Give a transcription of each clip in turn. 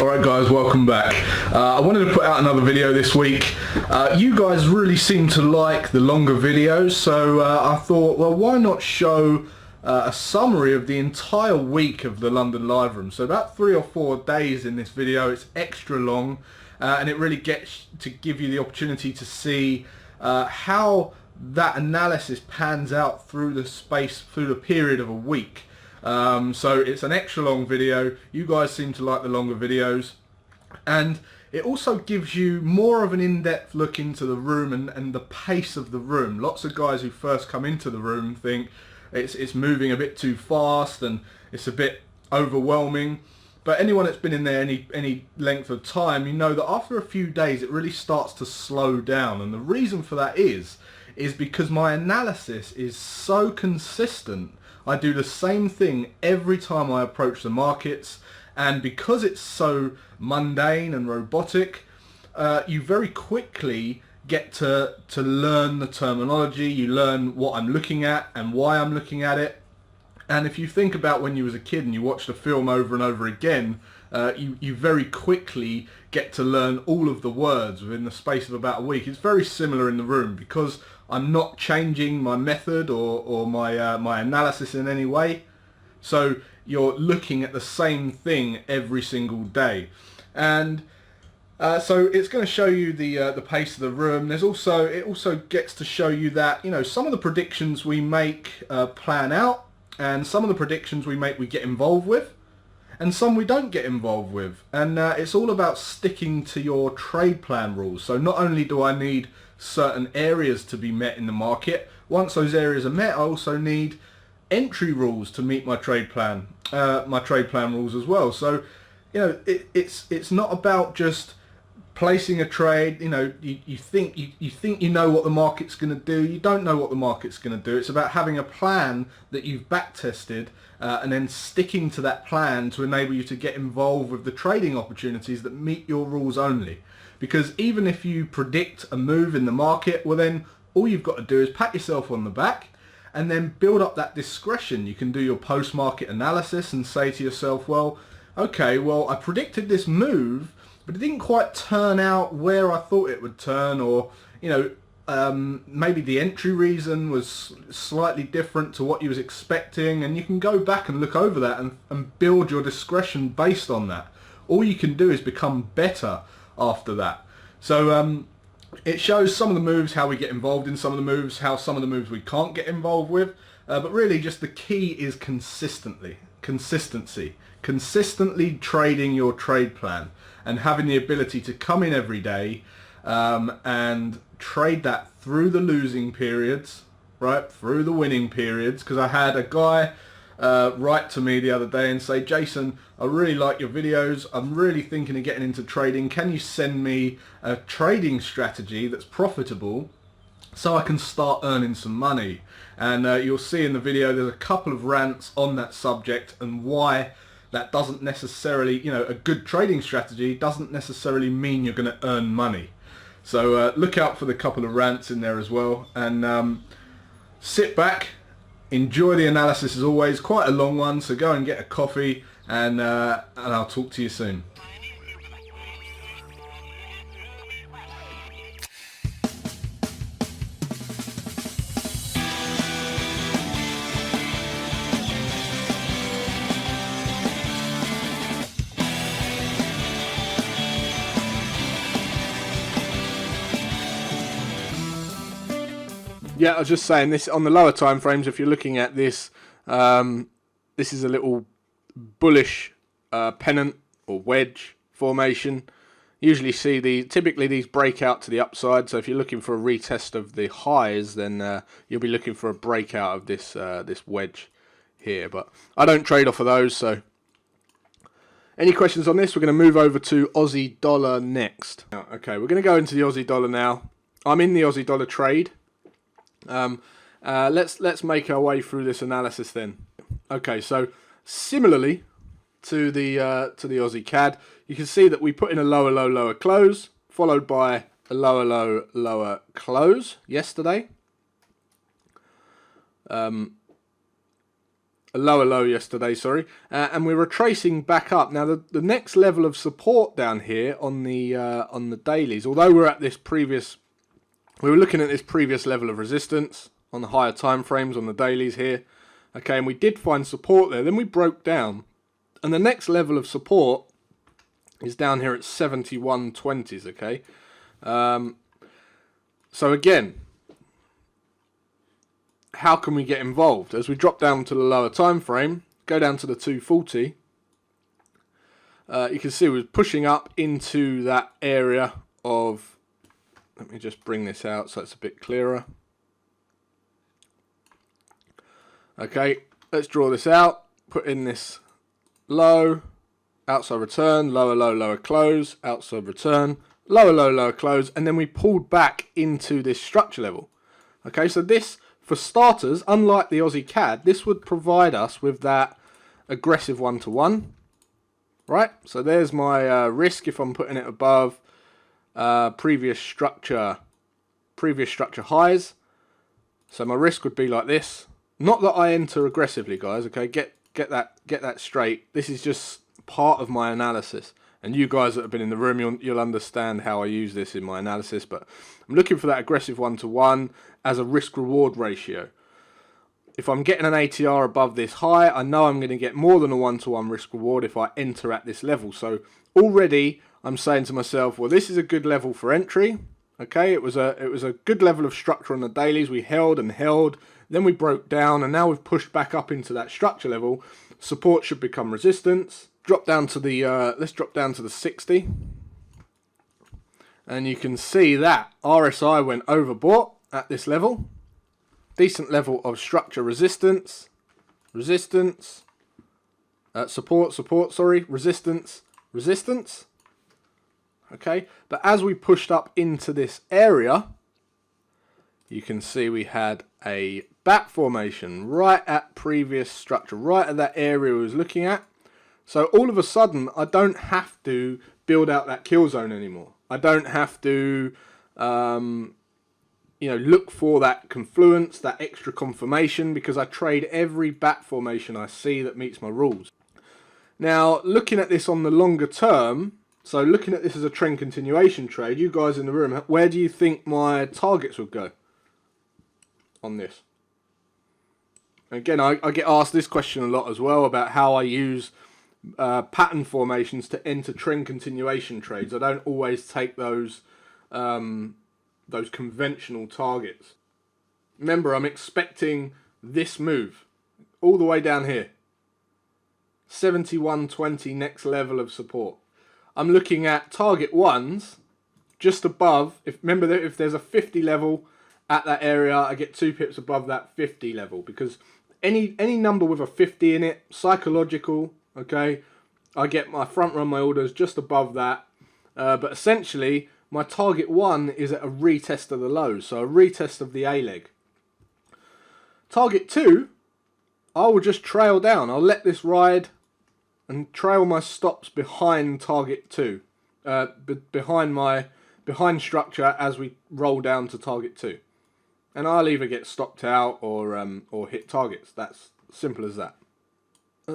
Alright guys, welcome back. I wanted to put out another video this week. You guys really seem to like the longer videos, so I thought, well, why not show a summary of the entire week of the London Live Room. So about 3 or 4 days in this video. It's extra long and it really gets to give you the opportunity to see how that analysis pans out through the period of a week. So it's an extra long video. You guys seem to like the longer videos, and it also gives you more of an in-depth look into the room and the pace of the room. Lots of guys who first come into the room think it's moving a bit too fast and it's a bit overwhelming, but anyone that's been in there any length of time, you know that after a few days it really starts to slow down. And the reason for that is because my analysis is so consistent. I do the same thing every time I approach the markets, and because it's so mundane and robotic, you very quickly get to learn the terminology. You learn what I'm looking at and why I'm looking at it. And if you think about when you was a kid and you watched a film over and over again, you very quickly get to learn all of the words within the space of about a week. It's very similar in the room because I'm not changing my method or my analysis in any way. So you're looking at the same thing every single day. And so it's going to show you the pace of the room. It also gets to show you that, you know, some of the predictions we make plan out, and some of the predictions we make we get involved with, and some we don't get involved with. And it's all about sticking to your trade plan rules. So not only do I need certain areas to be met in the market, once those areas are met, I also need entry rules to meet my trade plan rules as well. So, you know, it's not about just placing a trade. You know, you think you know what the market's going to do. You don't know what the market's going to do. It's about having a plan that you've back tested and then sticking to that plan to enable you to get involved with the trading opportunities that meet your rules only. Because even if you predict a move in the market, well then all you've got to do is pat yourself on the back and then build up that discretion. You can do your post-market analysis and say to yourself, well, okay, well, I predicted this move, but it didn't quite turn out where I thought it would turn, or, you know, maybe the entry reason was slightly different to what you was expecting, and you can go back and look over that and build your discretion based on that. All you can do is become better after that. So it shows some of the moves, how we get involved in some of the moves, how some of the moves we can't get involved with, but really just the key is consistency, consistently trading your trade plan and having the ability to come in every day and trade that through the losing periods, right, through the winning periods. Because I had a guy write to me the other day and say, Jason, I really like your videos. I'm really thinking of getting into trading. Can you send me a trading strategy that's profitable so I can start earning some money? And you'll see in the video there's a couple of rants on that subject and why that doesn't necessarily, you know, a good trading strategy doesn't necessarily mean you're going to earn money. So look out for the couple of rants in there as well, and sit back, enjoy the analysis as always. Quite a long one, so go and get a coffee, and I'll talk to you soon. Yeah, I was just saying this on the lower time frames. If you're looking at this, this is a little bullish pennant or wedge formation. Usually see typically these break out to the upside. So if you're looking for a retest of the highs, then you'll be looking for a breakout of this this wedge here. But I don't trade off of those. So any questions on this? We're going to move over to Aussie Dollar next. Okay, we're going to go into the Aussie Dollar now. I'm in the Aussie Dollar trade. Let's make our way through this analysis then. Okay, so similarly to the Aussie CAD, you can see that we put in a lower low lower close followed by a lower low lower close yesterday. a lower low yesterday, sorry, and we're retracing back up. Now the next level of support down here on the dailies, although we were looking at this previous level of resistance on the higher time frames on the dailies here, okay, and we did find support there. Then we broke down, and the next level of support is down here at 71.20s, okay. So again, how can we get involved? As we drop down to the lower time frame, go down to the 240, you can see we're pushing up into that area of, let me just bring this out so it's a bit clearer. Okay, let's draw this out, put in this low, outside return, lower low, lower close, outside return, lower low, lower close, and then we pulled back into this structure level. Okay, so this, for starters, unlike the Aussie CAD, this would provide us with that aggressive one-to-one, right? So there's my risk if I'm putting it above previous structure highs. So my risk would be like this. Not that I enter aggressively, guys. Okay, get that straight. This is just part of my analysis, and you guys that have been in the room, you'll understand how I use this in my analysis. But I'm looking for that aggressive one-to-one as a risk-reward ratio. If I'm getting an ATR above this high, I know I'm going to get more than a one-to-one risk-reward if I enter at this level. So already I'm saying to myself, well, this is a good level for entry. Okay, it was a good level of structure on the dailies. We held and held, then we broke down, and now we've pushed back up into that structure level. Support should become resistance. Drop down to the let's drop down to the 60, and you can see that RSI went overbought at this level. Decent level of structure resistance, support, sorry, resistance. Okay, but as we pushed up into this area, you can see we had a bat formation right at previous structure, right at that area we was looking at. So all of a sudden, I don't have to build out that kill zone anymore. I don't have to, look for that confluence, that extra confirmation, because I trade every bat formation I see that meets my rules. Now, looking at this on the longer term, so looking at this as a trend continuation trade, you guys in the room, where do you think my targets would go on this? Again, I get asked this question a lot as well about how I use pattern formations to enter trend continuation trades. I don't always take those conventional targets. Remember, I'm expecting this move all the way down here. 71.20 next level of support. I'm looking at target ones just above. Remember that if there's a 50 level at that area, I get 2 pips above that 50 level, because any number with a 50 in it, psychological, okay, I get my front run my orders just above that. But essentially, my target 1 is at a retest of the lows, so a retest of the A leg. Target 2, I will just trail down. I'll let this ride and trail my stops behind target 2, behind structure as we roll down to target 2, and I'll either get stopped out or hit targets. That's simple as that.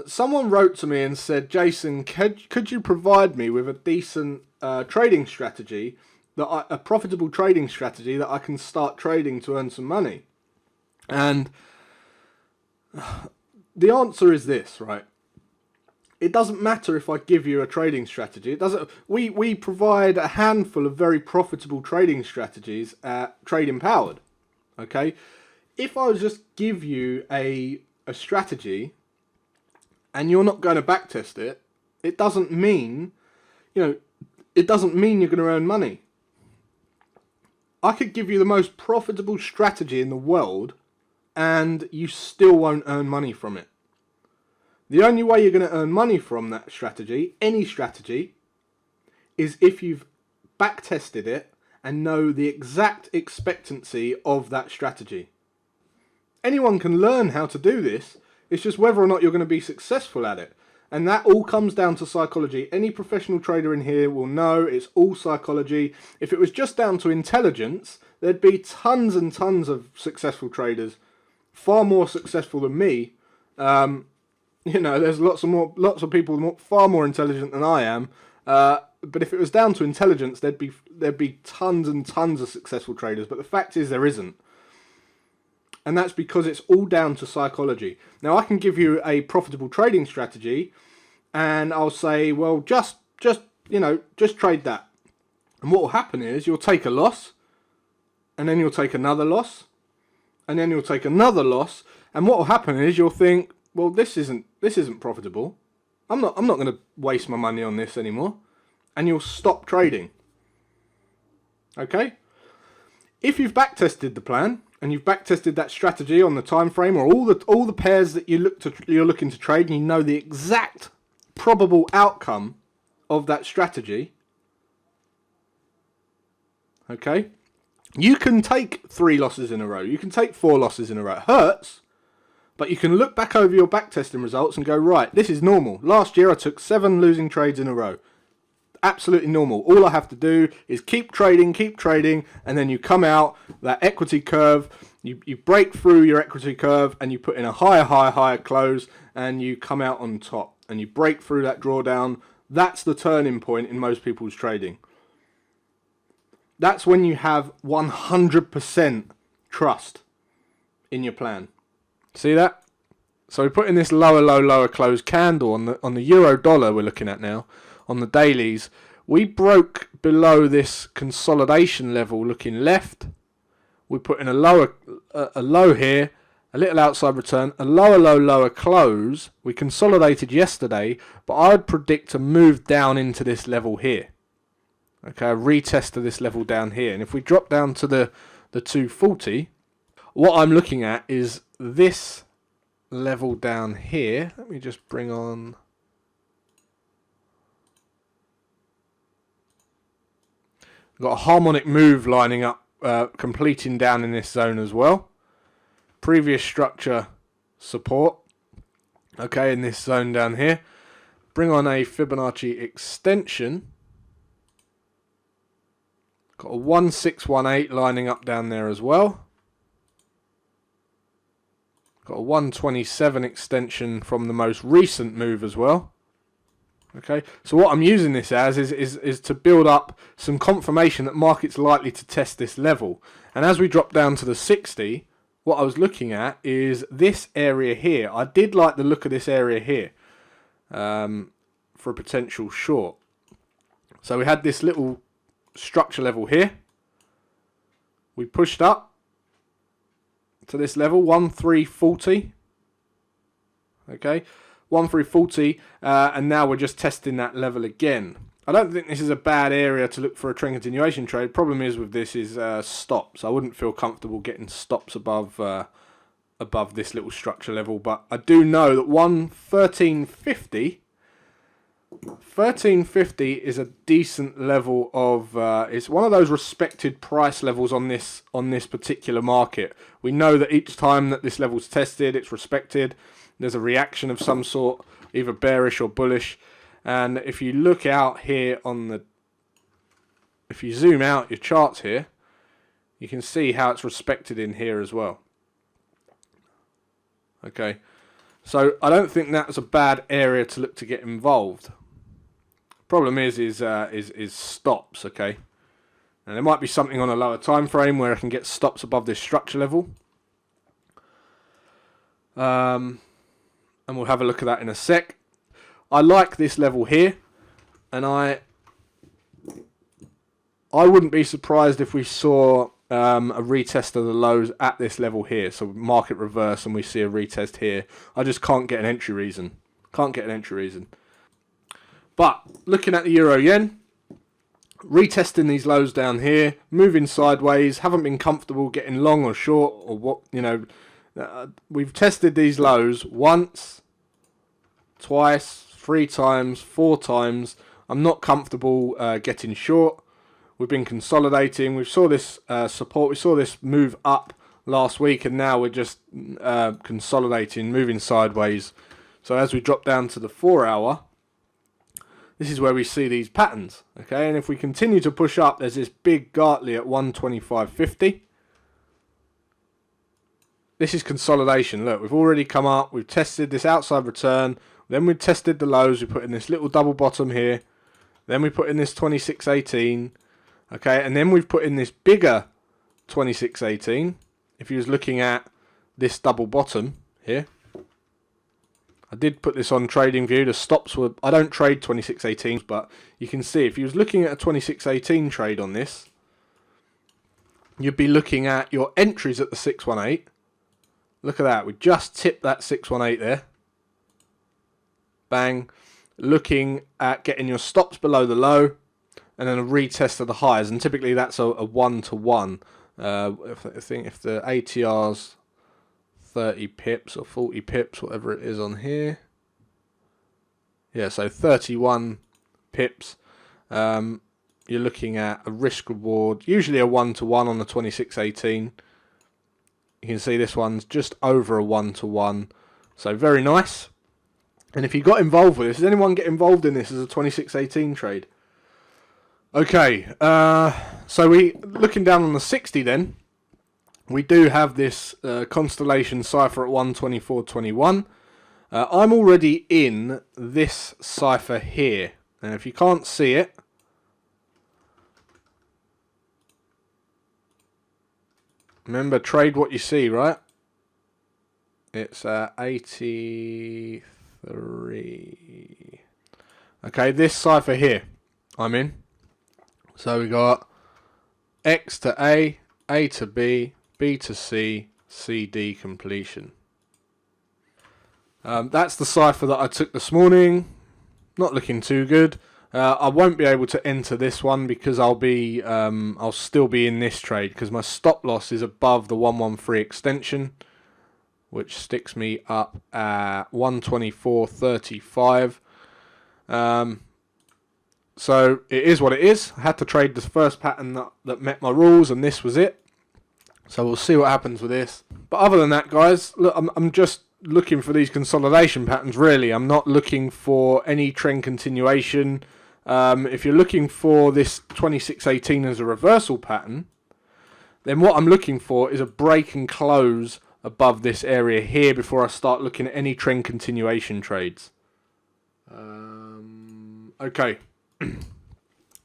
Someone wrote to me and said, Jason, could you provide me with a decent trading strategy, a profitable trading strategy that I can start trading to earn some money? And the answer is this, right? It doesn't matter if I give you a trading strategy. It doesn't. We provide a handful of very profitable trading strategies at Trade Empowered. Okay, if I just give you a strategy and you're not going to backtest it, it doesn't mean, it doesn't mean you're going to earn money. I could give you the most profitable strategy in the world and you still won't earn money from it. The only way you're going to earn money from that strategy, any strategy, is if you've backtested it and know the exact expectancy of that strategy. Anyone can learn how to do this. It's just whether or not you're going to be successful at it. And that all comes down to psychology. Any professional trader in here will know it's all psychology. If it was just down to intelligence, there'd be tons and tons of successful traders, far more successful than me, You know, there's lots of people far more intelligent than I am. But if it was down to intelligence, there'd be tons and tons of successful traders. But the fact is, there isn't, and that's because it's all down to psychology. Now, I can give you a profitable trading strategy, and I'll say, well, just trade that. And what will happen is you'll take a loss, and then you'll take another loss, and then you'll take another loss. And what will happen is you'll think, well, this isn't profitable. I'm not going to waste my money on this anymore. And you'll stop trading. Okay? If you've backtested the plan and you've backtested that strategy on the time frame, or all the pairs that you're looking to trade, and you know the exact probable outcome of that strategy, okay, you can take 3 losses in a row. You can take 4 losses in a row. It hurts, but you can look back over your backtesting results and go, right, this is normal. Last year I took 7 losing trades in a row. Absolutely normal. All I have to do is keep trading, and then you come out that equity curve, you break through your equity curve, and you put in a higher close, and you come out on top, and you break through that drawdown. That's the turning point in most people's trading. That's when you have 100% trust in your plan. See that? So we put in this lower close candle on the euro dollar we're looking at now. On the dailies, we broke below this consolidation level looking left. We put in a low here, a little outside return, a lower close. We consolidated yesterday, but I would predict a move down into this level here. Okay, a retest of this level down here. And if we drop down to the 240, what I'm looking at is this level down here. Let me just bring on... Got a harmonic move lining up, completing down in this zone as well. Previous structure support. Okay, in this zone down here. Bring on a Fibonacci extension. Got a 1618 lining up down there as well. Got a 127 extension from the most recent move as well. Okay, so what I'm using this as is to build up some confirmation that market's likely to test this level. And as we drop down to the 60, what I was looking at is this area here. I did like the look of this area here for a potential short. So we had this little structure level here. We pushed up to this level, 1340. Okay. 1340, and now we're just testing that level again. I don't think this is a bad area to look for a trend continuation trade. Problem is with this is stops. I wouldn't feel comfortable getting stops above this little structure level, but I do know that 1350 is a decent level of. It's one of those respected price levels on this particular market. We know that each time that this level's tested, it's respected. There's a reaction of some sort, either bearish or bullish. And if you look out here if you zoom out your charts here, you can see how it's respected in here as well. Okay, so I don't think that's a bad area to look to get involved. Problem is stops. Okay, and there might be something on a lower time frame where I can get stops above this structure level. And we'll have a look at that in a sec. I like this level here, and I wouldn't be surprised if we saw a retest of the lows at this level here. So market reverse and we see a retest here. I just can't get an entry reason. But looking at the euro yen, retesting these lows down here, moving sideways, haven't been comfortable getting long or short or what, you know. We've tested these lows once, twice, 3 times, 4 times. I'm not comfortable getting short. We've been consolidating. We saw this support. We saw this move up last week, and now we're just consolidating, moving sideways. So as we drop down to the 4 hour, this is where we see these patterns. Okay, and if we continue to push up, there's this big Gartley at 125.50. this is consolidation. Look, we've already come up, we've tested this outside return, then we've tested the lows, we put in this little double bottom here, then we put in this 2618, okay, and then we've put in this bigger 2618. If you was looking at this double bottom here, I did put this on trading view. The stops were, I don't trade 2618s, but you can see if you was looking at a 2618 trade on this, you'd be looking at your entries at the 618. Look at that, we just tipped that 618 there. Bang. Looking at getting your stops below the low, and then a retest of the highs, and typically that's a 1-to-1. I think if the ATR's 30 pips or 40 pips, whatever it is on here. Yeah, so 31 pips. You're looking at a risk reward, usually a 1-to-1 on the 2618. You can see this one's just over a 1-to-1. So very nice. And if you got involved with this, does anyone get involved in this as a 2618 trade? Okay, so we looking down on the 60 then. We do have this Constellation cipher at 124.21. I'm already in this cipher here. And if you can't see it, remember, trade what you see, right? It's 83. Okay, this cipher here, I'm in. So we got X to A to B, B to C, C, D completion. That's the cipher that I took this morning. Not looking too good. I won't be able to enter this one because I'll still be in this trade because my stop loss is above the 113 extension, which sticks me up at 124.35. So it is what it is. I had to trade the first pattern that met my rules, and this was it. So we'll see what happens with this. But other than that, guys, look, I'm just looking for these consolidation patterns, really. I'm not looking for any trend continuation. If you're looking for this 2618 as a reversal pattern, then what I'm looking for is a break and close above this area here before I start looking at any trend continuation trades. Okay.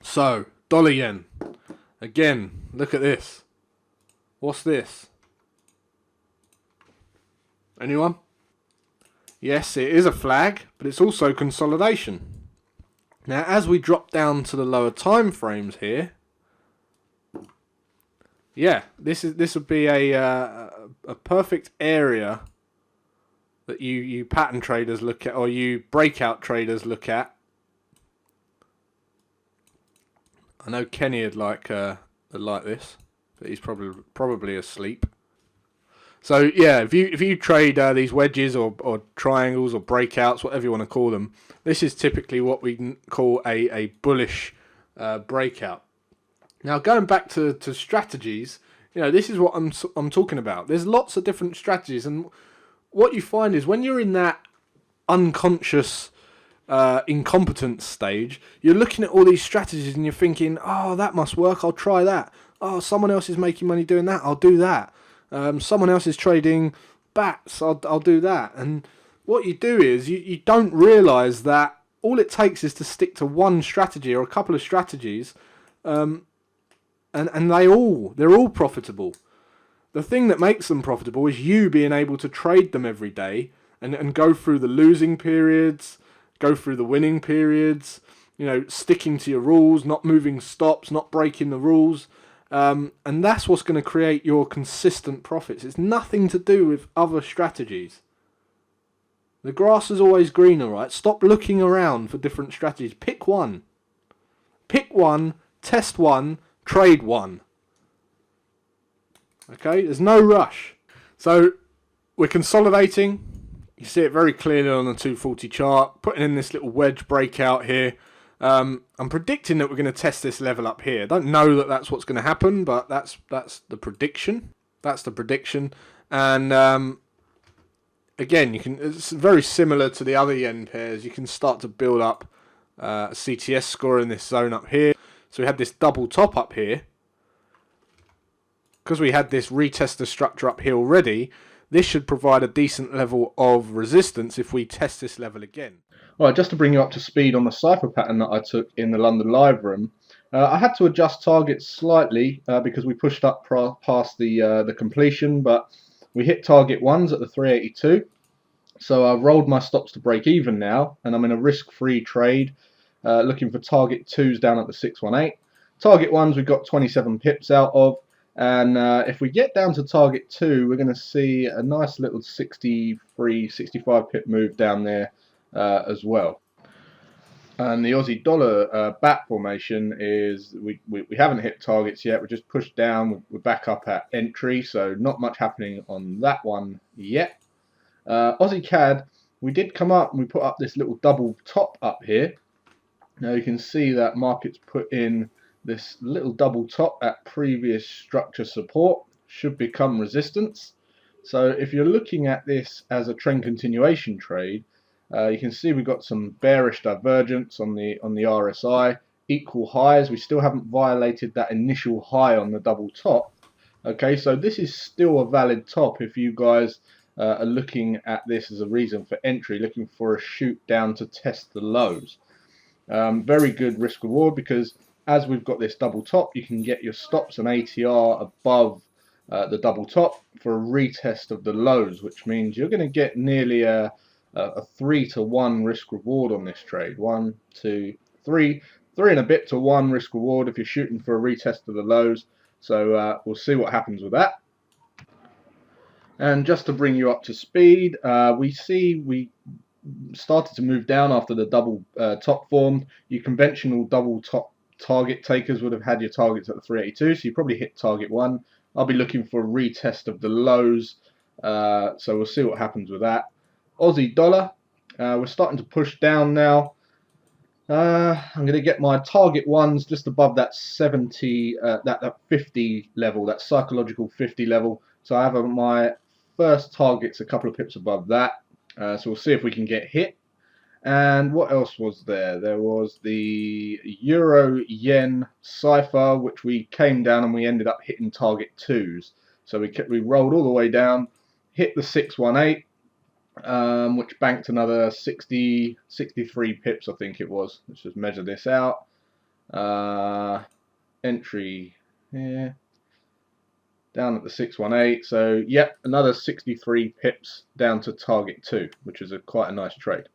So, dollar yen. Again, look at this. What's this? Anyone? Yes, it is a flag, but it's also consolidation. Now, as we drop down to the lower time frames here, yeah, this would be a perfect area that you pattern traders look at, or you breakout traders look at. I know Kenny would like this, but he's probably asleep. So yeah, if you trade these wedges or triangles or breakouts, whatever you want to call them, this is typically what we call a bullish breakout. Now, going back to strategies, this is what I'm talking about. There's lots of different strategies, and what you find is when you're in that unconscious incompetence stage, you're looking at all these strategies and you're thinking, oh, that must work, I'll try that. Oh, someone else is making money doing that, I'll do that. Someone else is trading bats, I'll do that. And what you do is you don't realise that all it takes is to stick to one strategy or a couple of strategies, and they're all profitable. The thing that makes them profitable is you being able to trade them every day and go through the losing periods, go through the winning periods, sticking to your rules, not moving stops, not breaking the rules. And that's what's going to create your consistent profits. It's nothing to do with other strategies. The grass is always greener, right? Stop looking around for different strategies. Pick one. Pick one, test one, trade one. Okay, there's no rush. So we're consolidating. You see it very clearly on the 240 chart. Putting in this little wedge breakout here. I'm predicting that we're going to test this level up here. I don't know that that's what's going to happen, but that's the prediction. That's the prediction. And again, it's very similar to the other yen pairs. You can start to build up a CTS score in this zone up here. So we had this double top up here. Because we had this retester structure up here already, this should provide a decent level of resistance if we test this level again. Right, just to bring you up to speed on the cipher pattern that I took in the London live room, I had to adjust targets slightly because we pushed up past the completion, but we hit target ones at the 382. So I've rolled my stops to break even now, and I'm in a risk-free trade, looking for target twos down at the 618. Target ones we've got 27 pips out of, and if we get down to target two, we're going to see a nice little 63, 65 pip move down there as well. And the Aussie dollar bat formation is we haven't hit targets yet. We just pushed down. We're back up at entry, so not much happening on that one yet. Aussie CAD, we did come up and we put up this little double top up here. Now you can see that market's put in this little double top at previous structure support, should become resistance. So if you're looking at this as a trend continuation trade, you can see we've got some bearish divergence on the RSI, equal highs. We still haven't violated that initial high on the double top. Okay, so this is still a valid top if you guys are looking at this as a reason for entry, looking for a shoot down to test the lows. Very good risk reward, because as we've got this double top, you can get your stops and ATR above the double top for a retest of the lows, which means you're going to get nearly a 3-to-1 risk reward on this trade. 1, 2, 3 and a bit to 1 risk reward if you're shooting for a retest of the lows. So we'll see what happens with that. And just to bring you up to speed, we started to move down after the double top formed. Your conventional double top target takers would have had your targets at the 382, so you probably hit target 1. I'll be looking for a retest of the lows, so we'll see what happens with that. Aussie dollar, we're starting to push down now. I'm going to get my target ones just above that 70, that 50 level, that psychological 50 level. So I have my first targets a couple of pips above that. So we'll see if we can get hit. And what else was there? There was the Euro-Yen cipher, which we came down and we ended up hitting target twos. So we rolled all the way down, hit the 618, which banked another 63 pips, I think it was. Let's just measure this out. Entry here, down at the 618. So yep, another 63 pips down to target 2, which is quite a nice trade.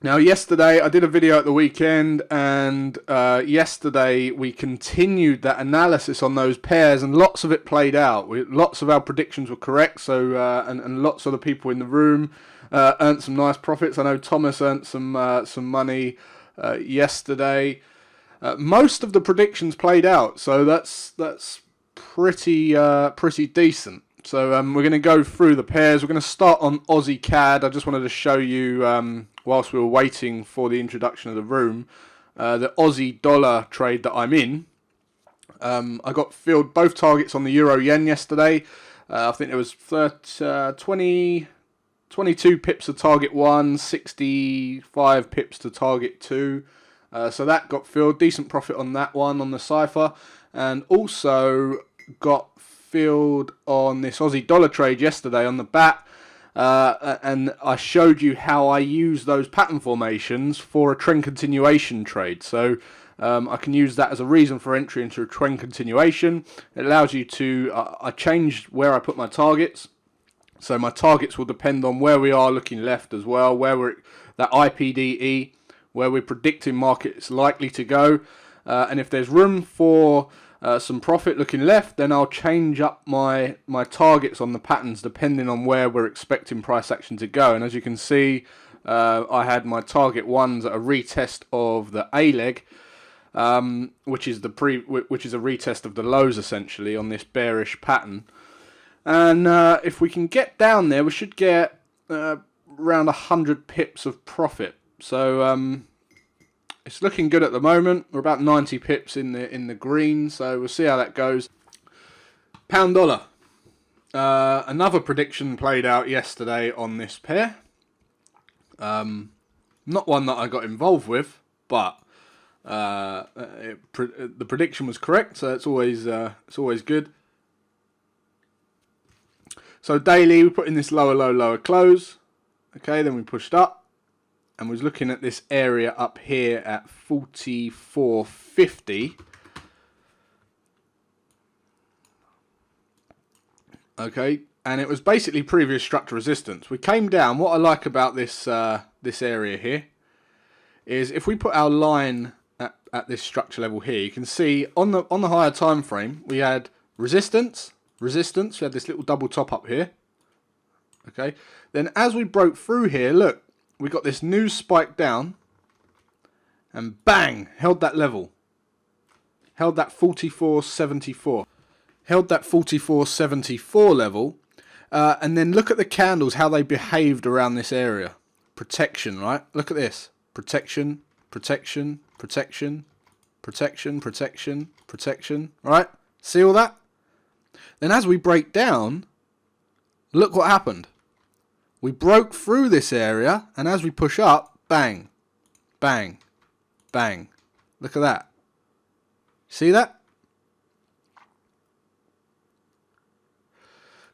Now yesterday I did a video at the weekend, and yesterday we continued that analysis on those pairs, and lots of it played out. Lots of our predictions were correct, so and lots of the people in the room earned some nice profits. I know Thomas earned some money yesterday. Most of the predictions played out, so that's pretty decent. So we're going to go through the pairs. We're going to start on Aussie CAD. I just wanted to show you, whilst we were waiting for the introduction of the room, the Aussie dollar trade that I'm in. I got filled both targets on the Euro Yen yesterday. I think there was 22 pips to target 1, 65 pips to target 2. So that got filled. Decent profit on that one, on the cipher. And also got filled on this Aussie dollar trade yesterday on the bat, and I showed you how I use those pattern formations for a trend continuation trade. So I can use that as a reason for entry into a trend continuation. It allows you to, I changed where I put my targets, so my targets will depend on where we are looking left as well, where we're, that IPDE, where we're predicting markets likely to go, and if there's room for some profit looking left, then I'll change up my targets on the patterns depending on where we're expecting price action to go. And as you can see, I had my target ones at a retest of the A leg, which is a retest of the lows essentially on this bearish pattern. And if we can get down there, we should get around 100 pips of profit. So it's looking good at the moment. We're about 90 pips in the green, so we'll see how that goes. Pound dollar. Another prediction played out yesterday on this pair. Not one that I got involved with, but the prediction was correct, so it's always good. So daily, we put in this lower low, lower close. Okay, then we pushed up. And was looking at this area up here at 44.50. Okay, and it was basically previous structure resistance. We came down. What I like about this this area here is if we put our line at this structure level here, you can see on the higher time frame we had resistance. We had this little double top up here. Okay, then as we broke through here, look. We got this new spike down and bang, held that level. Held that 44.74. Held that 44.74 level. And then look at the candles, how they behaved around this area. Protection, right? Look at this. Protection, protection, protection, protection, protection, protection. Right? See all that? Then as we break down, look what happened. We broke through this area, and as we push up, bang, bang, bang. Look at that. See that?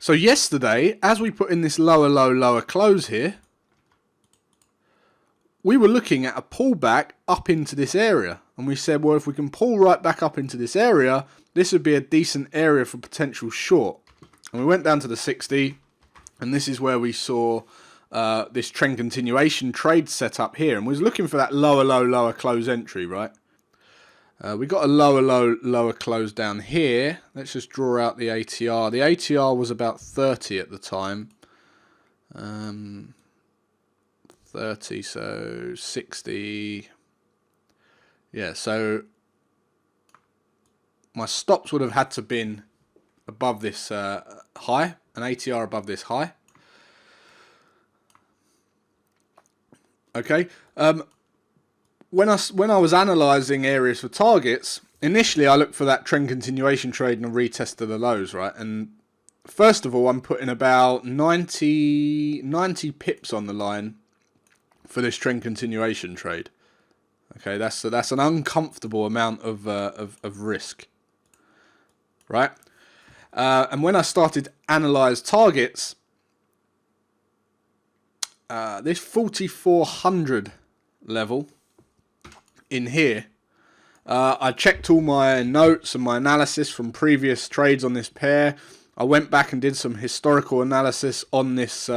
So yesterday, as we put in this lower low, lower close here, we were looking at a pullback up into this area. And we said, well, if we can pull right back up into this area, this would be a decent area for potential short. And we went down to the 60. And this is where we saw this trend continuation trade set up here. And we was looking for that lower low, lower close entry, right? We got a lower low, lower close down here. Let's just draw out the ATR. The ATR was about 30 at the time. 30, so 60. Yeah, so my stops would have had to been above this high. An ATR above this high. Okay. When I was analysing areas for targets, initially I looked for that trend continuation trade and a retest of the lows, right? And first of all, I'm putting about 90 pips on the line for this trend continuation trade. Okay, that's an uncomfortable amount of risk, right? And when I started to analyse targets, this 4400 level in here, I checked all my notes and my analysis from previous trades on this pair. I went back and did some historical analysis on this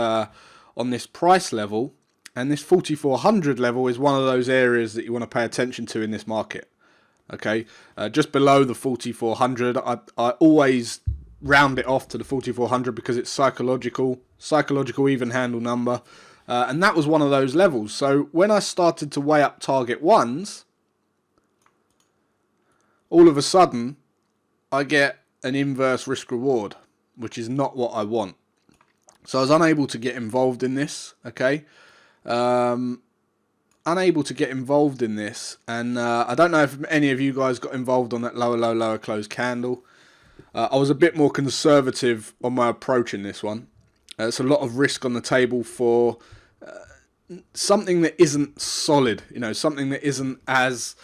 price level, and this 4400 level is one of those areas that you want to pay attention to in this market. Okay, just below the 4400, I always round it off to the 4400 because it's psychological even handle number, and that was one of those levels. So when I started to weigh up target ones, all of a sudden I get an inverse risk reward, which is not what I want. So I was unable to get involved in this. Okay, unable to get involved in this, and I don't know if any of you guys got involved on that lower low, lower close candle. I was a bit more conservative on my approach in this one. It's a lot of risk on the table for something that isn't solid, you know, something that isn't as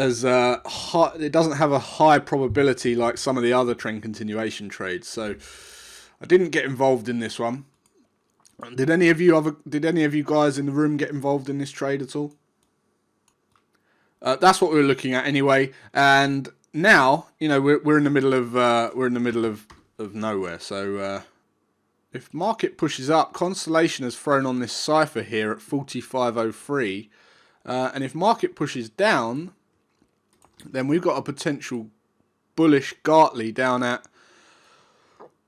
high, it doesn't have a high probability like some of the other trend continuation trades. So I didn't get involved in this one. Did any of you guys in the room get involved in this trade at all? That's what we were looking at anyway, and now, you know, we're in the middle of nowhere. So if market pushes up, Constellation has thrown on this cipher here at 45.03, and if market pushes down, then we've got a potential bullish Gartley down at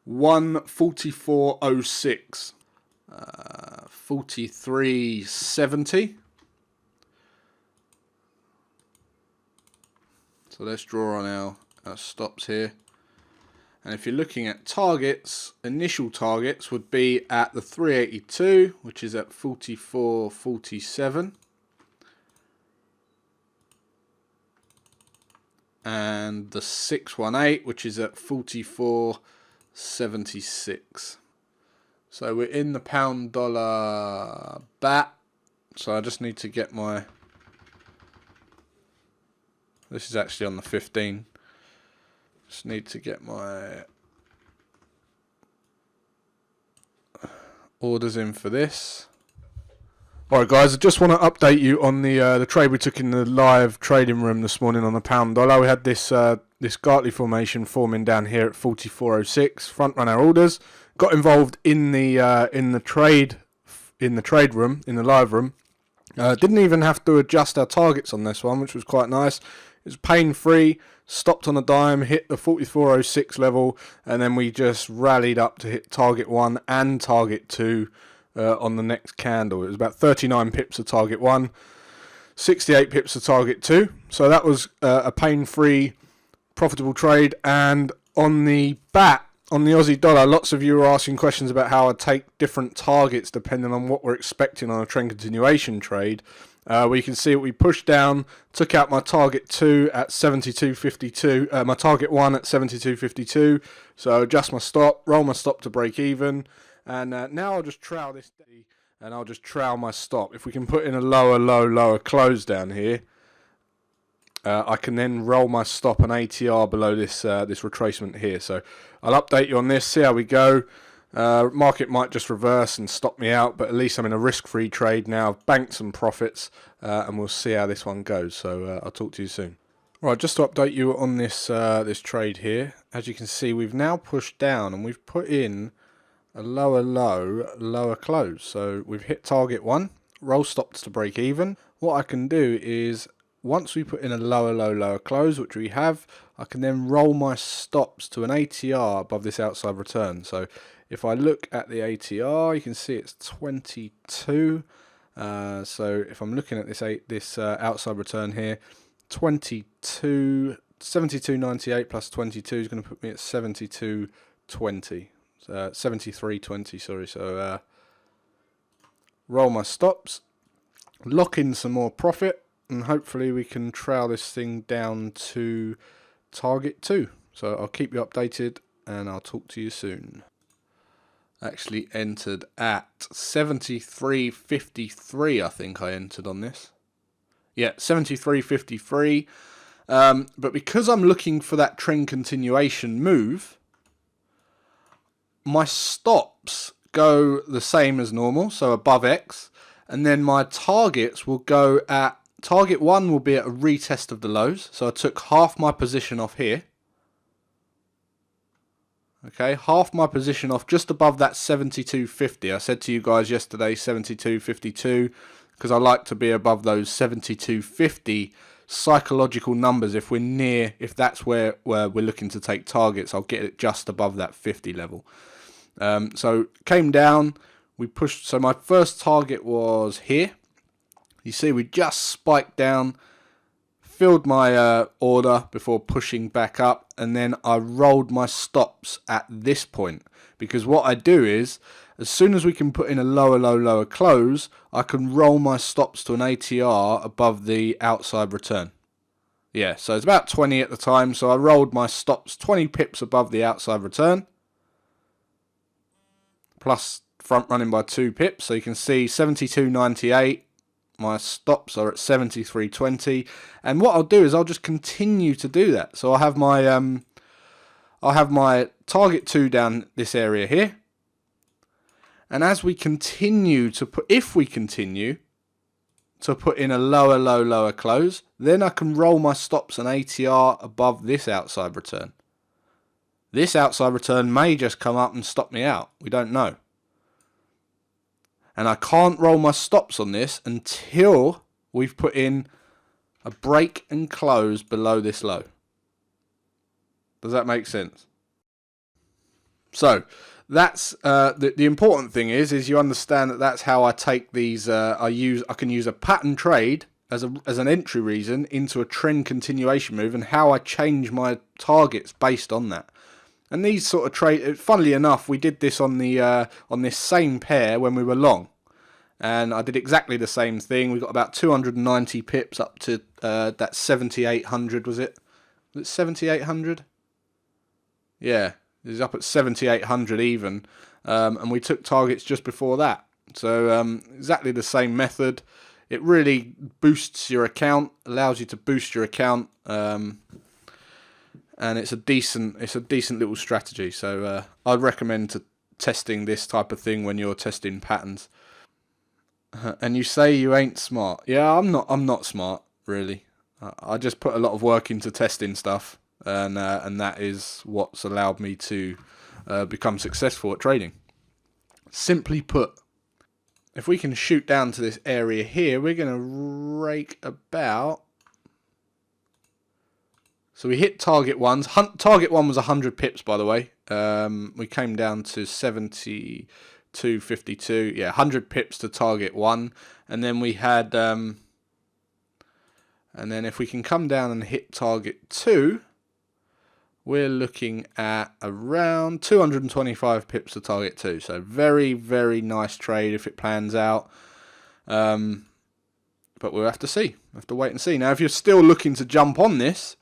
144.06, 43.70. So let's draw on our stops here. And if you're looking at targets, initial targets would be at the 382, which is at 44.47. And the 618, which is at 44.76. So we're in the pound dollar bat. So I just need to get my... This is actually on the 15. Just need to get my orders in for this. Alright guys, I just want to update you on the trade we took in the live trading room this morning on the pound dollar. We had this this Gartley formation forming down here at 44.06. Front run our orders. Got involved in the trade room, in the live room. Didn't even have to adjust our targets on this one, which was quite nice. It was pain free. Stopped on a dime, hit the 44.06 level, and then we just rallied up to hit target 1 and target 2 on the next candle. It was about 39 pips to target 1, 68 pips to target 2. So that was a pain-free, profitable trade. And on the BAT, on the Aussie dollar, lots of you are asking questions about how I take different targets depending on what we're expecting on a trend continuation trade. We can see we pushed down, took out my target 2 at 72.52, my target 1 at 72.52. So adjust my stop, roll my stop to break even. And now I'll just trail this day, and I'll just trail my stop. If we can put in a lower, lower close down here, I can then roll my stop and ATR below this this retracement here. So I'll update you on this, see how we go. Market might just reverse and stop me out, but at least I'm in a risk-free trade now. I've banked some profits, and we'll see how this one goes. So I'll talk to you soon. Right, just to update you on this this trade here. As you can see, we've now pushed down and we've put in a lower low, lower close. So we've hit target 1, roll stops to break even. What I can do is, once we put in a lower low, lower close, which we have, I can then roll my stops to an ATR above this outside return. So if I look at the ATR, you can see it's 22. So if I'm looking at this outside return here, 72.98 plus 22 is going to put me at 72.20. 73.20, sorry. So roll my stops, lock in some more profit, and hopefully we can trail this thing down to target 2. So I'll keep you updated and I'll talk to you soon. Actually entered at 73.53, I think I entered on this. Yeah, 73.53. But because I'm looking for that trend continuation move, my stops go the same as normal, so above X, and then my targets will go at, target 1 will be at a retest of the lows, so I took half my position off here. Okay, half my position off just above that 72.50. I said to you guys yesterday 72.52 because I like to be above those 72.50 psychological numbers. If we're near, if that's where we're looking to take targets, I'll get it just above that 50 level. So came down, we pushed. So my first target was here. You see, we just spiked down, filled my order before pushing back up, and then I rolled my stops at this point, because what I do is, as soon as we can put in a lower low, lower close, I can roll my stops to an ATR above the outside return. Yeah, so it's about 20 at the time, so I rolled my stops 20 pips above the outside return, plus front running by 2 pips. So you can see 72.98. My stops are at 73.20, and what I'll do is I'll just continue to do that. So I'll have my target 2 down this area here, and as we continue to put, if we continue to put in a lower low, lower close, then I can roll my stops and ATR above this outside return. This outside return may just come up and stop me out. We don't know. And I can't roll my stops on this until we've put in a break and close below this low. Does that make sense? So that's the important thing is you understand that that's how I take these. I can use a pattern trade as an entry reason into a trend continuation move, and how I change my targets based on that. And these sort of trade, funnily enough, we did this on the on this same pair when we were long, and I did exactly the same thing. We got about 290 pips up to that 7,800. Was it 7,800? Yeah, it was up at 7,800 even, and we took targets just before that. So exactly the same method. It really boosts your account, allows you to boost your account. And it's a decent little strategy. So I'd recommend testing this type of thing when you're testing patterns. And you say you ain't smart. Yeah, I'm not smart, really. I just put a lot of work into testing stuff, and that is what's allowed me to become successful at trading. Simply put, if we can shoot down to this area here, we're going to rake about. So we hit target ones. Target one was 100 pips, by the way. We came down to 72.52. Yeah, 100 pips to target one. And then we had, and then if we can come down and hit target two, we're looking at around 225 pips to target two. So very, very nice trade if it plans out. But we'll have to see. We'll have to wait and see. Now, if you're still looking to jump on this,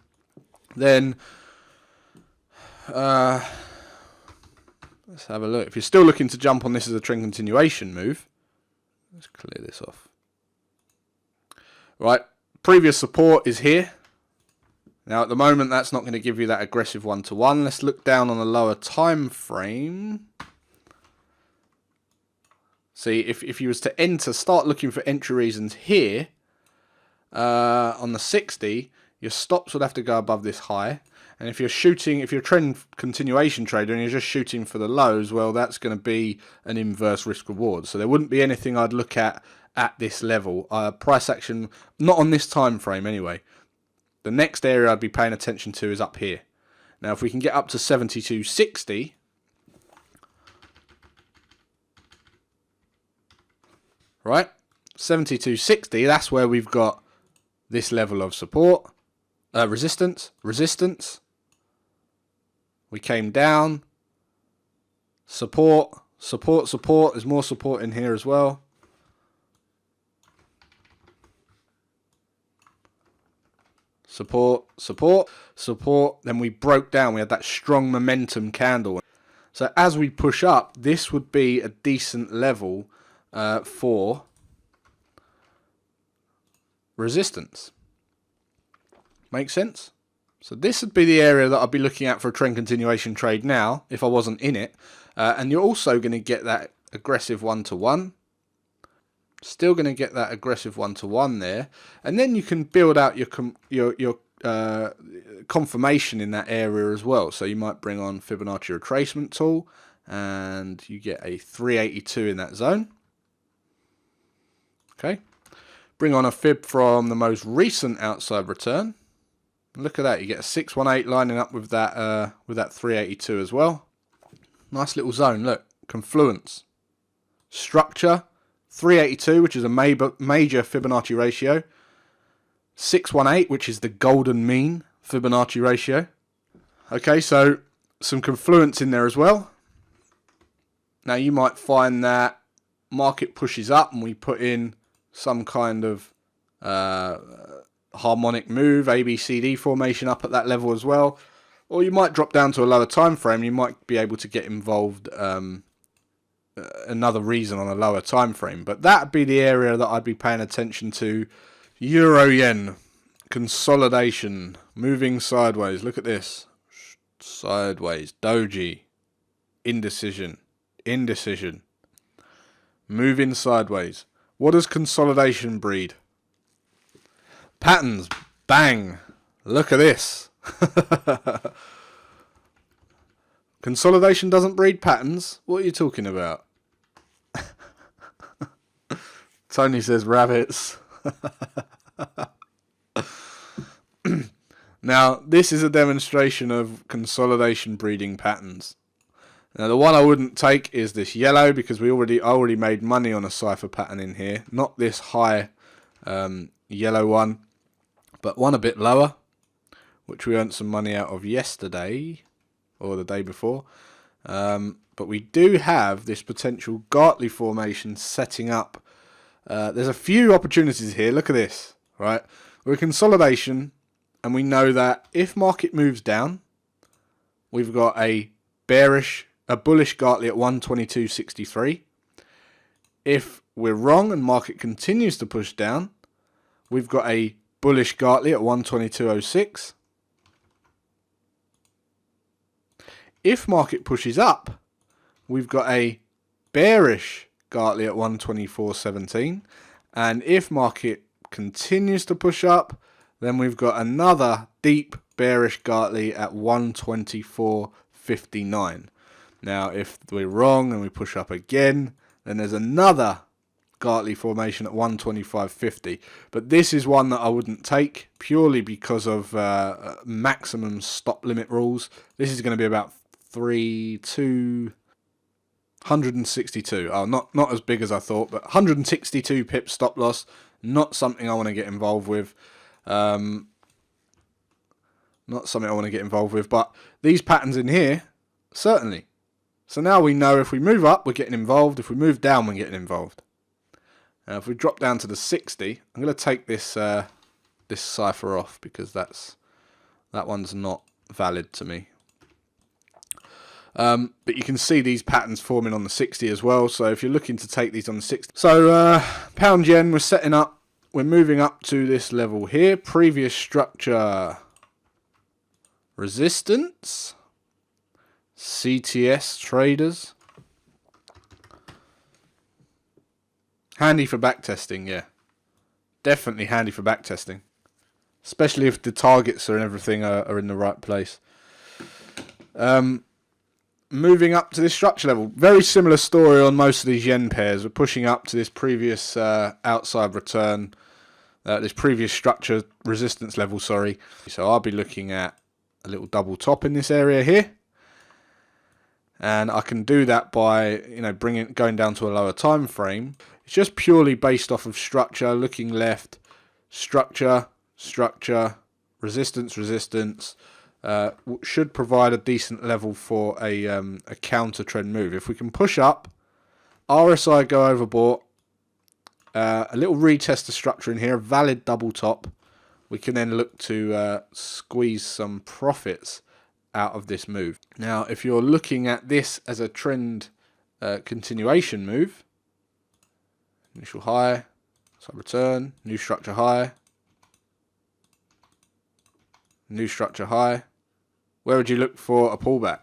then let's have a look. If you're still looking to jump on this as a trend continuation move, let's clear this off. Right, previous support is here. Now at the moment that's not going to give you that aggressive one-to-one. Let's look down on a lower time frame. See, if you was to start looking for entry reasons here, on the 60, your stops would have to go above this high. And if you're a trend continuation trader and you're just shooting for the lows, well, that's going to be an inverse risk reward. So there wouldn't be anything I'd look at this level. Price action, not on this time frame anyway. The next area I'd be paying attention to is up here. Now, if we can get up to 72.60, right? 72.60, that's where we've got this level of support. Resistance. We came down. Support. There's more support in here as well. Support. Then we broke down. We had that strong momentum candle. So as we push up, this would be a decent level for resistance. Makes sense? So this would be the area that I'd be looking at for a trend continuation trade now, if I wasn't in it. And you're also going to get that aggressive one-to-one. Still going to get that aggressive one-to-one there. And then you can build out your confirmation in that area as well. So you might bring on Fibonacci retracement tool, and you get a 382 in that zone. Okay. Bring on a fib from the most recent outside return. Look at that, you get a 618 lining up with that 382 as well. Nice little zone, look, confluence. Structure, 382, which is a major Fibonacci ratio. 618, which is the golden mean Fibonacci ratio. Okay, so some confluence in there as well. Now you might find that market pushes up and we put in some kind of harmonic move, ABCD formation up at that level as well. Or you might drop down to a lower time frame. You might be able to get involved another reason on a lower time frame. But that'd be the area that I'd be paying attention to. Euro yen consolidation, moving sideways. Look at this. Sideways. Doji. Indecision. Moving sideways. What does consolidation breed? Patterns. Bang. Look at this. Consolidation doesn't breed patterns. What are you talking about? Tony says rabbits. Now, this is a demonstration of consolidation breeding patterns. Now, the one I wouldn't take is this yellow, because I already made money on a cipher pattern in here. Not this high yellow one, but one a bit lower, which we earned some money out of yesterday or the day before. But we do have this potential Gartley formation setting up. There's a few opportunities here. Look at this, right? We're a consolidation, and we know that if market moves down, we've got a bullish Gartley at 122.63. If we're wrong and market continues to push down, we've got a bullish Gartley at 122.06. If market pushes up, we've got a bearish Gartley at 124.17, and if market continues to push up, then we've got another deep bearish Gartley at 124.59. Now, if we're wrong and we push up again, then there's another Gartley formation at 125.50. But this is one that I wouldn't take purely because of maximum stop limit rules. This is going to be about 162. Oh, not as big as I thought, but 162 pips stop loss. Not something I want to get involved with. Not something I want to get involved with. But these patterns in here, certainly. So now we know if we move up, we're getting involved. If we move down, we're getting involved. If we drop down to the 60, I'm going to take this this cipher off because that one's not valid to me. But you can see these patterns forming on the 60 as well. So if you're looking to take these on the 60, so pound yen, we're setting up. We're moving up to this level here. Previous structure resistance. CTS traders. Handy for backtesting, yeah. Definitely handy for backtesting. Especially if the targets and everything are in the right place. Moving up to this structure level. Very similar story on most of these yen pairs. We're pushing up to this previous outside return. This previous structure resistance level, sorry. So I'll be looking at a little double top in this area here. And I can do that by, going down to a lower time frame. It's just purely based off of structure, looking left, structure, resistance, should provide a decent level for a counter trend move. If we can push up, RSI go overbought, a little retest the structure in here, a valid double top, we can then look to squeeze some profits out of this move. Now, if you're looking at this as a trend continuation move, initial high, side return, new structure high, new structure high, where would you look for a pullback?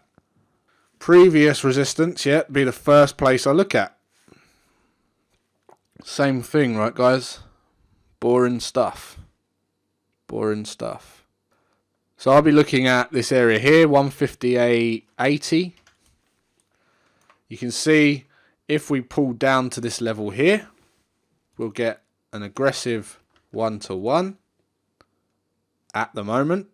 Previous resistance, yeah, be the first place I look at. Same thing, right, guys? Boring stuff. Boring stuff. So I'll be looking at this area here, 158.80. You can see if we pull down to this level here, we'll get an aggressive 1-to-1 at the moment.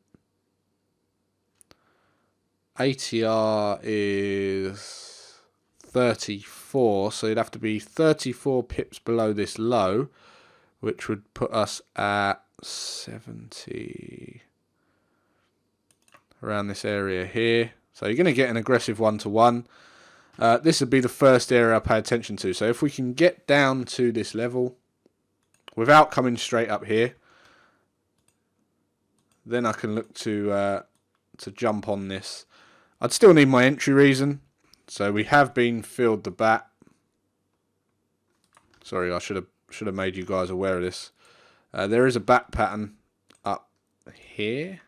ATR is 34, so you'd have to be 34 pips below this low, which would put us at 70, around this area here. So you're going to get an aggressive 1-to-1. This would be the first area I pay attention to. So if we can get down to this level without coming straight up here, then I can look to jump on this. I'd still need my entry reason. So we have been filled the bat. Sorry, I should have made you guys aware of this. There is a bat pattern up here.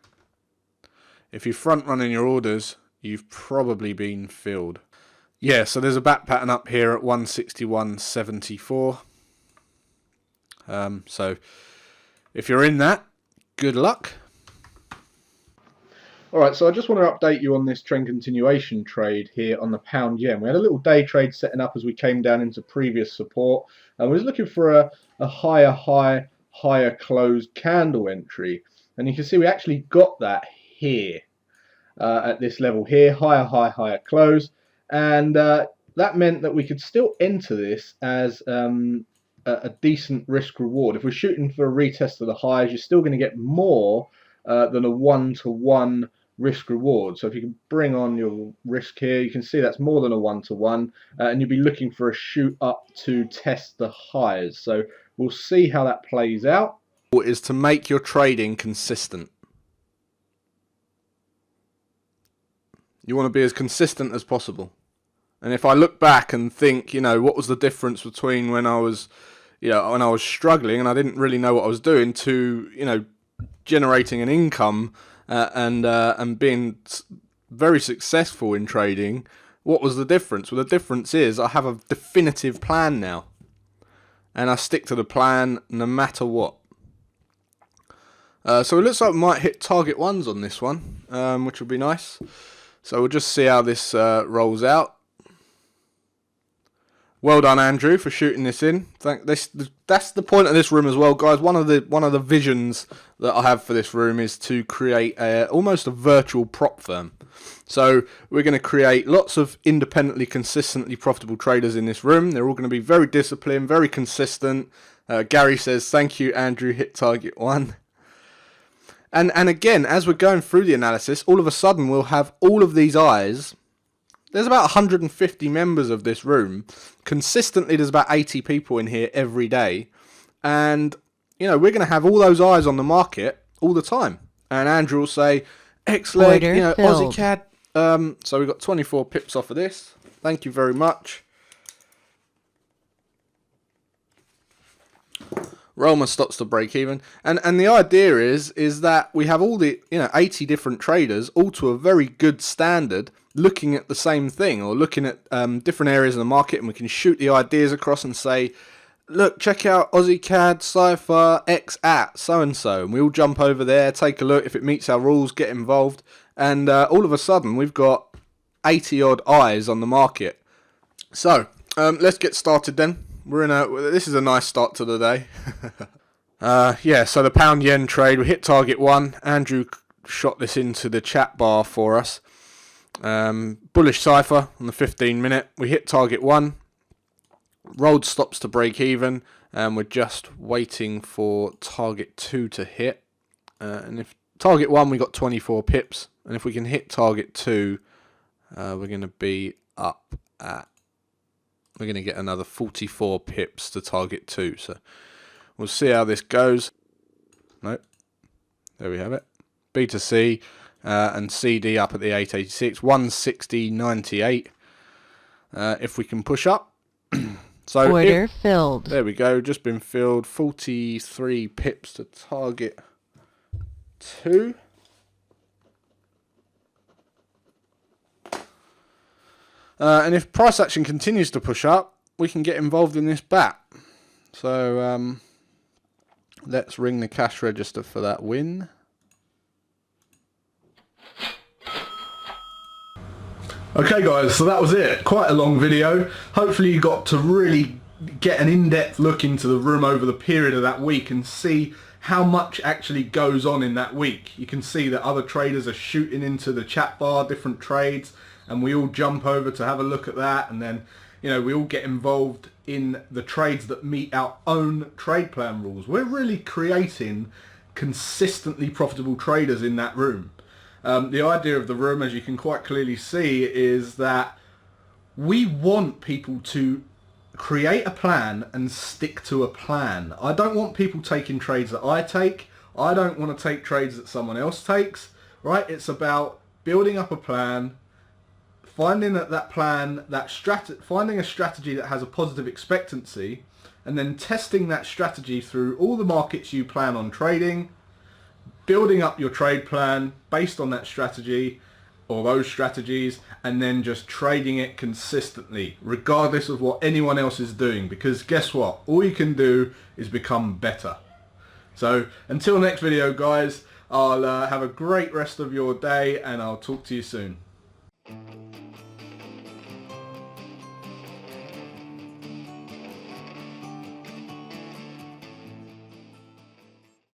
If you're front running your orders, you've probably been filled. Yeah, so there's a bat pattern up here at 161.74. So if you're in that, good luck. Alright, so I just want to update you on this trend continuation trade here on the pound yen. We had a little day trade setting up as we came down into previous support, and we was looking for a higher high, higher close candle entry, and you can see we actually got that here at this level here, higher high, higher close, and that meant that we could still enter this as a decent risk reward. If we're shooting for a retest of the highs, you're still going to get more than a 1-to-1 risk reward. So if you can bring on your risk here, you can see that's more than a 1-to-1, and you'll be looking for a shoot up to test the highs. So we'll see how that plays out. Is to make your trading consistent. You want to be as consistent as possible. And if I look back and think, what was the difference between when I was, when I was struggling and I didn't really know what I was doing to, generating an income and being very successful in trading, What was the difference? Well, the difference is I have a definitive plan now, and I stick to the plan no matter what. So it looks like we might hit target ones on this one, which will be nice. So we'll just see how this rolls out. Well done, Andrew, for shooting this in. That's the point of this room as well, guys. One of the visions that I have for this room is to create almost a virtual prop firm. So we're going to create lots of independently, consistently profitable traders in this room. They're all going to be very disciplined, very consistent. Gary says, "Thank you, Andrew. Hit target one." And again, as we're going through the analysis, all of a sudden we'll have all of these eyes. There's about 150 members of this room. Consistently, there's about 80 people in here every day. And, we're going to have all those eyes on the market all the time. And Andrew will say, "X-leg, Aussie CAD." So we've got 24 pips off of this. Thank you very much. Roma stops to break even, and the idea is that we have all the 80 different traders, all to a very good standard, looking at the same thing or looking at different areas of the market, and we can shoot the ideas across and say, "Look, check out Aussie CAD, Cypher, X at so and so," and we all jump over there, take a look. If it meets our rules, get involved, and all of a sudden we've got 80 odd eyes on the market. So let's get started then. This is a nice start to the day. So the pound yen trade, we hit target one. Andrew shot this into the chat bar for us. Bullish cipher on the 15 minute. We hit target one. Rolled stops to break even. And we're just waiting for target two to hit. And if target one, we got 24 pips. And if we can hit target two, we're going to be up at... We're going to get another 44 pips to target 2. So we'll see how this goes. Nope. There we have it. B to C and CD up at the 886. 160.98. If we can push up. So order filled. There we go. Just been filled. 43 pips to target 2. And if price action continues to push up, we can get involved in this bat. So let's ring the cash register for that win. Okay guys, so that was it. Quite a long video. Hopefully you got to really get an in-depth look into the room over the period of that week and see how much actually goes on in that week. You can see that other traders are shooting into the chat bar, different trades, and we all jump over to have a look at that, and then we all get involved in the trades that meet our own trade plan rules. We're really creating consistently profitable traders in that room. The idea of the room, as you can quite clearly see, is that we want people to create a plan and stick to a plan. I don't want people taking trades that I take. I don't want to take trades that someone else takes, right? It's about building up a plan, finding finding a strategy that has a positive expectancy, and then testing that strategy through all the markets you plan on trading, building up your trade plan based on that strategy or those strategies, and then just trading it consistently, regardless of what anyone else is doing, because guess what? All you can do is become better. So until next video, guys, I'll have a great rest of your day, and I'll talk to you soon.